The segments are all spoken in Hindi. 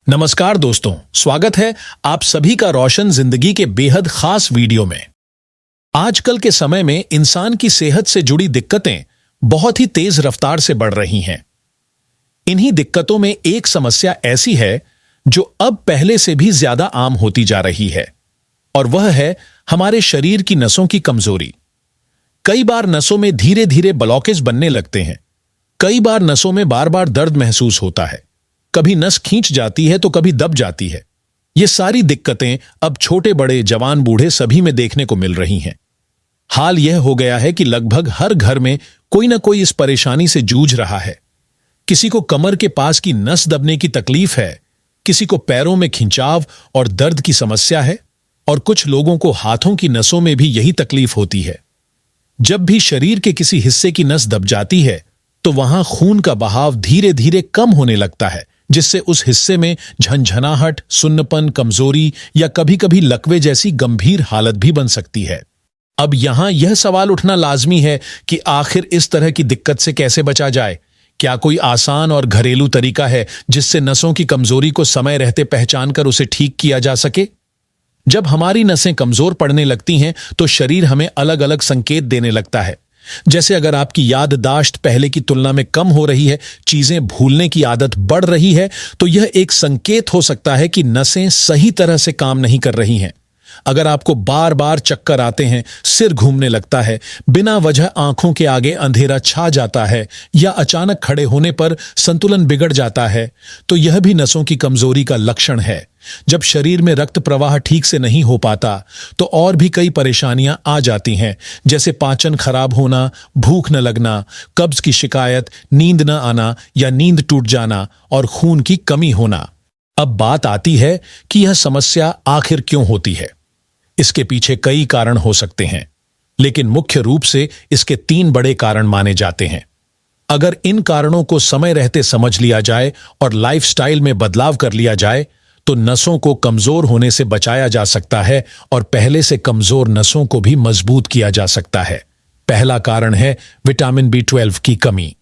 नमस्कार दोस्तों, स्वागत है आप सभी का रोशन जिंदगी के बेहद खास वीडियो में। आजकल के समय में इंसान की सेहत से जुड़ी दिक्कतें बहुत ही तेज रफ्तार से बढ़ रही हैं। इन्हीं दिक्कतों में एक समस्या ऐसी है जो अब पहले से भी ज्यादा आम होती जा रही है, और वह है हमारे शरीर की नसों की कमजोरी। कई बार नसों में धीरे धीरे ब्लॉकेज बनने लगते हैं। कई बार नसों में बार बार दर्द महसूस होता है। कभी नस खींच जाती है तो कभी दब जाती है। ये सारी दिक्कतें अब छोटे बड़े जवान बूढ़े सभी में देखने को मिल रही हैं। हाल यह हो गया है कि लगभग हर घर में कोई ना कोई इस परेशानी से जूझ रहा है। किसी को कमर के पास की नस दबने की तकलीफ है, किसी को पैरों में खिंचाव और दर्द की समस्या है, और कुछ लोगों को हाथों की नसों में भी यही तकलीफ होती है। जब भी शरीर के किसी हिस्से की नस दब जाती है तो वहां खून का बहाव धीरे धीरे कम होने लगता है, जिससे उस हिस्से में झंझनाहट, सुन्नपन, कमजोरी या कभी कभी लकवे जैसी गंभीर हालत भी बन सकती है। अब यहां यह सवाल उठना लाजमी है कि आखिर इस तरह की दिक्कत से कैसे बचा जाए। क्या कोई आसान और घरेलू तरीका है जिससे नसों की कमजोरी को समय रहते पहचान कर उसे ठीक किया जा सके? जब हमारी नसें कमजोर पड़ने लगती हैं तो शरीर हमें अलग अलग संकेत देने लगता है। जैसे अगर आपकी याददाश्त पहले की तुलना में कम हो रही है, चीजें भूलने की आदत बढ़ रही है, तो यह एक संकेत हो सकता है कि नसें सही तरह से काम नहीं कर रही हैं। अगर आपको बार बार चक्कर आते हैं, सिर घूमने लगता है, बिना वजह आंखों के आगे अंधेरा छा जाता है, या अचानक खड़े होने पर संतुलन बिगड़ जाता है, तो यह भी नसों की कमजोरी का लक्षण है। जब शरीर में रक्त प्रवाह ठीक से नहीं हो पाता तो और भी कई परेशानियां आ जाती हैं, जैसे पाचन खराब होना, भूख न लगना, कब्ज की शिकायत, नींद न आना या नींद टूट जाना और खून की कमी होना। अब बात आती है कि यह समस्या आखिर क्यों होती है। इसके पीछे कई कारण हो सकते हैं, लेकिन मुख्य रूप से इसके 3 बड़े कारण माने जाते हैं। अगर इन कारणों को समय रहते समझ लिया जाए और लाइफस्टाइल में बदलाव कर लिया जाए तो नसों को कमजोर होने से बचाया जा सकता है और पहले से कमजोर नसों को भी मजबूत किया जा सकता है। पहला कारण है विटामिन B12 की कमी।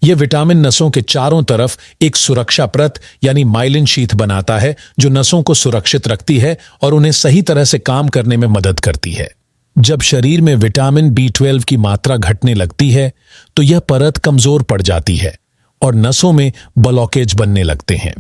यह विटामिन नसों के चारों तरफ एक सुरक्षा परत यानी माइलिन शीथ बनाता है, जो नसों को सुरक्षित रखती है और उन्हें सही तरह से काम करने में मदद करती है। जब शरीर में विटामिन B12 की मात्रा घटने लगती है तो यह परत कमजोर पड़ जाती है और नसों में ब्लॉकेज बनने लगते हैं।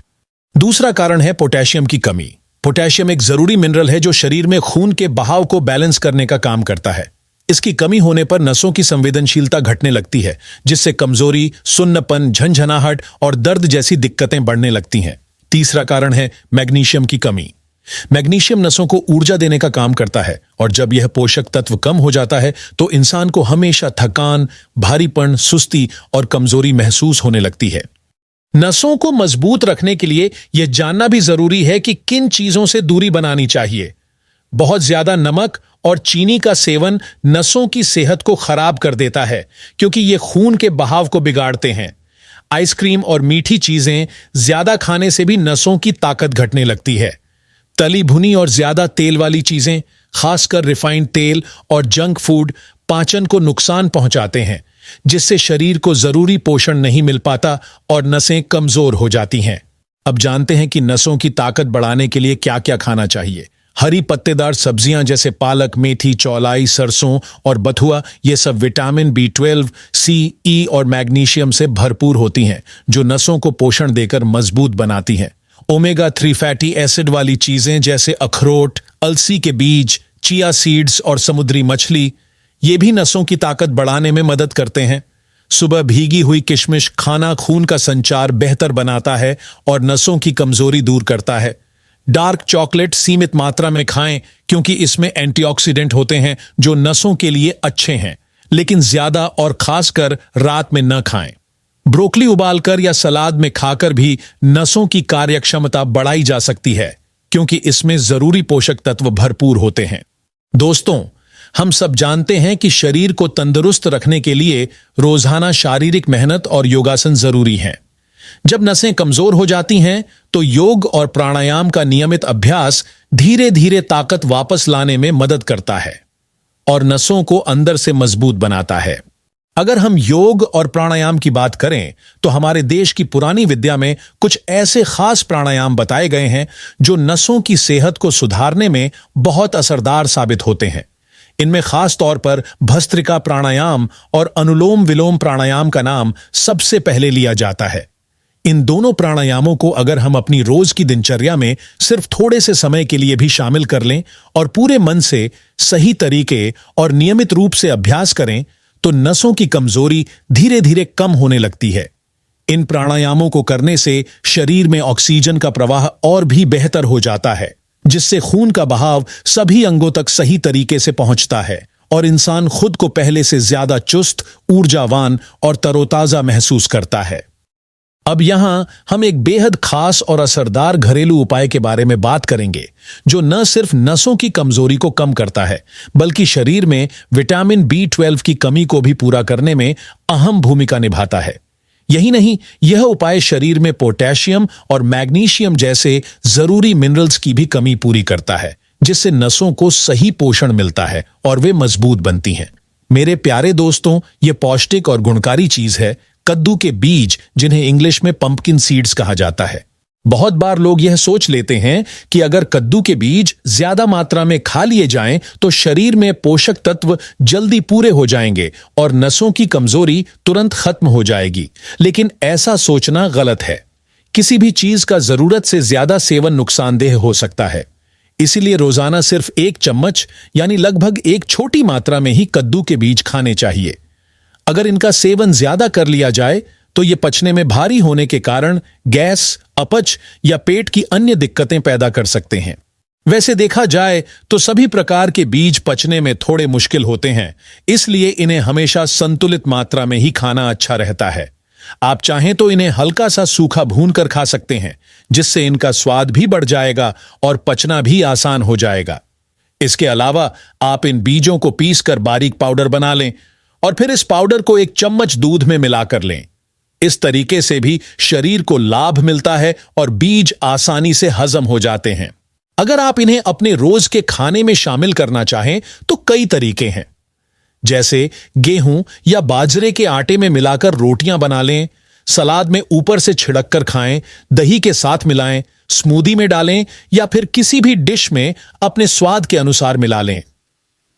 दूसरा कारण है पोटेशियम की कमी। पोटेशियम एक जरूरी मिनरल है जो शरीर में खून के बहाव को बैलेंस करने का काम करता है। इसकी कमी होने पर नसों की संवेदनशीलता घटने लगती है, जिससे कमजोरी, सुन्नपन, झंझनाहट और दर्द जैसी दिक्कतें बढ़ने लगती हैं। तीसरा कारण है मैग्नीशियम की कमी। मैग्नीशियम नसों को ऊर्जा देने का काम करता है, और जब यह पोषक तत्व कम हो जाता है तो इंसान को हमेशा थकान, भारीपन, सुस्ती और कमजोरी महसूस होने लगती है। नसों को मजबूत रखने के लिए यह जानना भी जरूरी है कि किन चीजों से दूरी बनानी चाहिए। बहुत ज्यादा नमक और चीनी का सेवन नसों की सेहत को खराब कर देता है, क्योंकि ये खून के बहाव को बिगाड़ते हैं। आइसक्रीम और मीठी चीजें ज्यादा खाने से भी नसों की ताकत घटने लगती है। तली भुनी और ज्यादा तेल वाली चीजें, खासकर रिफाइंड तेल और जंक फूड, पाचन को नुकसान पहुंचाते हैं, जिससे शरीर को जरूरी पोषण नहीं मिल पाता और नसें कमजोर हो जाती हैं। अब जानते हैं कि नसों की ताकत बढ़ाने के लिए क्या क्या खाना चाहिए। हरी पत्तेदार सब्जियां जैसे पालक, मेथी, चौलाई, सरसों और बथुआ, ये सब विटामिन B12, C, E और मैग्नीशियम से भरपूर होती हैं, जो नसों को पोषण देकर मजबूत बनाती हैं। ओमेगा 3 फैटी एसिड वाली चीजें जैसे अखरोट, अलसी के बीज, चिया सीड्स और समुद्री मछली, ये भी नसों की ताकत बढ़ाने में मदद करते हैं। सुबह भीगी हुई किशमिश खाना खून का संचार बेहतर बनाता है और नसों की कमजोरी दूर करता है। डार्क चॉकलेट सीमित मात्रा में खाएं, क्योंकि इसमें एंटीऑक्सीडेंट होते हैं जो नसों के लिए अच्छे हैं, लेकिन ज्यादा और खासकर रात में न खाएं। ब्रोकली उबालकर या सलाद में खाकर भी नसों की कार्यक्षमता बढ़ाई जा सकती है, क्योंकि इसमें जरूरी पोषक तत्व भरपूर होते हैं। दोस्तों, हम सब जानते हैं कि शरीर को तंदुरुस्त रखने के लिए रोजाना शारीरिक मेहनत और योगासन जरूरी हैं। जब नसें कमजोर हो जाती हैं तो योग और प्राणायाम का नियमित अभ्यास धीरे धीरे ताकत वापस लाने में मदद करता है और नसों को अंदर से मजबूत बनाता है। अगर हम योग और प्राणायाम की बात करें तो हमारे देश की पुरानी विद्या में कुछ ऐसे खास प्राणायाम बताए गए हैं जो नसों की सेहत को सुधारने में बहुत असरदार साबित होते हैं। इनमें खास तौर पर भस्त्रिका प्राणायाम और अनुलोम विलोम प्राणायाम का नाम सबसे पहले लिया जाता है। इन दोनों प्राणायामों को अगर हम अपनी रोज की दिनचर्या में सिर्फ थोड़े से समय के लिए भी शामिल कर लें और पूरे मन से सही तरीके और नियमित रूप से अभ्यास करें तो नसों की कमजोरी धीरे धीरे कम होने लगती है। इन प्राणायामों को करने से शरीर में ऑक्सीजन का प्रवाह और भी बेहतर हो जाता है, जिससे खून का बहाव सभी अंगों तक सही तरीके से पहुंचता है और इंसान खुद को पहले से ज्यादा चुस्त, ऊर्जावान और तरोताजा महसूस करता है। अब यहां हम एक बेहद खास और असरदार घरेलू उपाय के बारे में बात करेंगे जो न सिर्फ नसों की कमजोरी को कम करता है बल्कि शरीर में विटामिन B12 की कमी को भी पूरा करने में अहम भूमिका निभाता है। यही नहीं, यह उपाय शरीर में पोटेशियम और मैग्नीशियम जैसे जरूरी मिनरल्स की भी कमी पूरी करता है, जिससे नसों को सही पोषण मिलता है और वे मजबूत बनती हैं। मेरे प्यारे दोस्तों, यह पौष्टिक और गुणकारी चीज है कद्दू के बीज, जिन्हें इंग्लिश में पंपकिन सीड्स कहा जाता है। बहुत बार लोग यह सोच लेते हैं कि अगर कद्दू के बीज ज्यादा मात्रा में खा लिए जाएं तो शरीर में पोषक तत्व जल्दी पूरे हो जाएंगे और नसों की कमजोरी तुरंत खत्म हो जाएगी। लेकिन ऐसा सोचना गलत है। किसी भी चीज का जरूरत से ज्यादा सेवन नुकसानदेह हो सकता है। इसीलिए रोजाना सिर्फ 1 चम्मच यानी लगभग एक छोटी मात्रा में ही कद्दू के बीज खाने चाहिए। अगर इनका सेवन ज्यादा कर लिया जाए तो ये पचने में भारी होने के कारण गैस, अपच या पेट की अन्य दिक्कतें पैदा कर सकते हैं। वैसे देखा जाए तो सभी प्रकार के बीज पचने में थोड़े मुश्किल होते हैं, इसलिए इन्हें हमेशा संतुलित मात्रा में ही खाना अच्छा रहता है। आप चाहें तो इन्हें हल्का सा सूखा भून कर खा सकते हैं, जिससे इनका स्वाद भी बढ़ जाएगा और पचना भी आसान हो जाएगा। इसके अलावा आप इन बीजों को पीसकर बारीक पाउडर बना लें और फिर इस पाउडर को 1 चम्मच दूध में मिलाकर लें। इस तरीके से भी शरीर को लाभ मिलता है और बीज आसानी से हजम हो जाते हैं। अगर आप इन्हें अपने रोज के खाने में शामिल करना चाहें तो कई तरीके हैं, जैसे गेहूं या बाजरे के आटे में मिलाकर रोटियां बना लें, सलाद में ऊपर से छिड़क कर खाएं, दही के साथ मिलाएं, स्मूदी में डालें या फिर किसी भी डिश में अपने स्वाद के अनुसार मिला लें।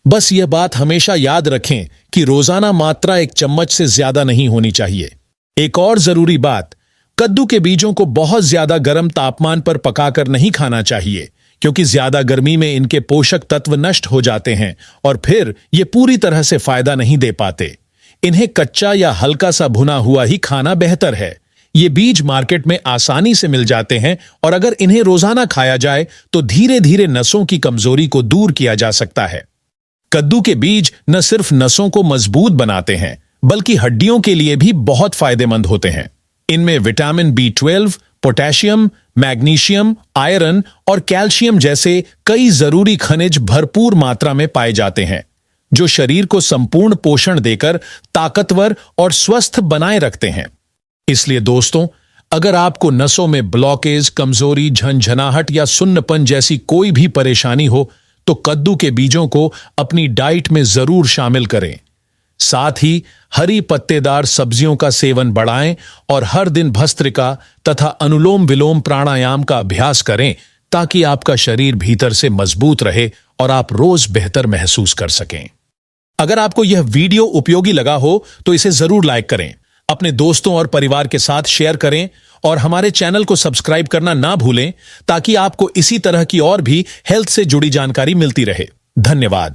बस यह बात हमेशा याद रखें कि रोजाना मात्रा 1 चम्मच से ज्यादा नहीं होनी चाहिए। एक और जरूरी बात, कद्दू के बीजों को बहुत ज्यादा गर्म तापमान पर पकाकर नहीं खाना चाहिए, क्योंकि ज्यादा गर्मी में इनके पोषक तत्व नष्ट हो जाते हैं और फिर ये पूरी तरह से फायदा नहीं दे पाते। इन्हें कच्चा या हल्का सा भुना हुआ ही खाना बेहतर है। ये बीज मार्केट में आसानी से मिल जाते हैं और अगर इन्हें रोजाना खाया जाए तो धीरे धीरे नसों की कमजोरी को दूर किया जा सकता है। कद्दू के बीज न सिर्फ नसों को मजबूत बनाते हैं बल्कि हड्डियों के लिए भी बहुत फायदेमंद होते हैं। इनमें vitamin B12, potassium, magnesium, iron और कैल्शियम जैसे कई जरूरी खनिज भरपूर मात्रा में पाए जाते हैं, जो शरीर को संपूर्ण पोषण देकर ताकतवर और स्वस्थ बनाए रखते हैं। इसलिए दोस्तों, अगर आपको नसों में ब्लॉकेज, कमजोरी, झंझनाहट या सुन्नपन जैसी कोई भी परेशानी हो तो कद्दू के बीजों को अपनी डाइट में जरूर शामिल करें। साथ ही हरी पत्तेदार सब्जियों का सेवन बढ़ाएं और हर दिन भस्त्रिका तथा अनुलोम विलोम प्राणायाम का अभ्यास करें ताकि आपका शरीर भीतर से मजबूत रहे और आप रोज बेहतर महसूस कर सकें। अगर आपको यह वीडियो उपयोगी लगा हो तो इसे जरूर लाइक करें, अपने दोस्तों और परिवार के साथ शेयर करें और हमारे चैनल को सब्सक्राइब करना ना भूलें ताकि आपको इसी तरह की और भी हेल्थ से जुड़ी जानकारी मिलती रहे। धन्यवाद।